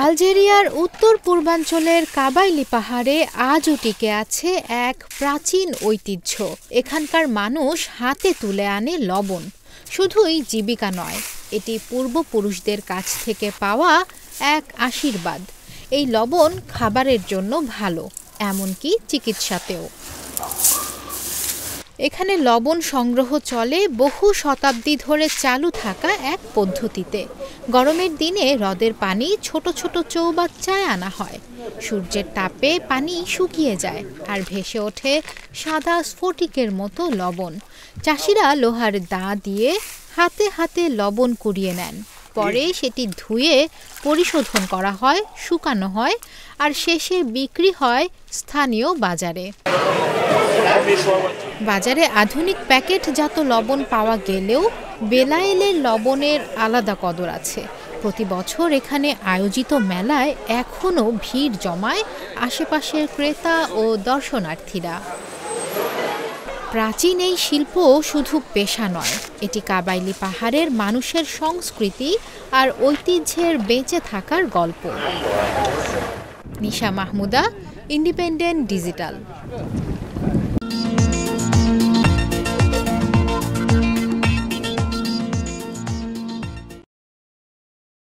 আলজেরিয়ার উত্তর পূর্বাঞ্চলের কাবাইলি পাহাড়ে আজও টিকে আছে এক প্রাচীন ঐতিহ্য। এখানকার মানুষ হাতে তুলে আনে লবণ। শুধুই জীবিকা নয়, এটি পূর্বপুরুষদের কাছ থেকে পাওয়া এক আশীর্বাদ। এই লবণ খাবারের জন্য ভালো, এমনকি চিকিৎসাতেও। এখানে লবণ সংগ্রহ চলে বহু শতাব্দী ধরে চালু থাকা এক পদ্ধতিতে। গরমের দিনে হ্রদের পানি ছোট ছোট চৌবাচ্চায় আনা হয়। সূর্যের তাপে পানি শুকিয়ে যায় আর ভেসে ওঠে সাদা স্ফটিকের মতো লবণ। চাষিরা লোহার দা দিয়ে হাতে হাতে লবণ কুড়িয়ে নেন। পরে সেটি ধুয়ে পরিশোধন করা হয়, শুকানো হয় আর শেষে বিক্রি হয় স্থানীয় বাজারে। বাজারে আধুনিক প্যাকেটজাত লবণ পাওয়া গেলেও বেলায়েলের লবণের আলাদা কদর আছে। প্রতি বছর এখানে আয়োজিত মেলায় এখনও ভিড় জমায় আশেপাশের ক্রেতা ও দর্শনার্থীরা। প্রাচীন এই শিল্প শুধু পেশা নয়, এটি কাবাইলি পাহাড়ের মানুষের সংস্কৃতি আর ঐতিহ্যের বেঁচে থাকার গল্প। নিশা মাহমুদা, ইন্ডিপেন্ডেন্ট ডিজিটাল।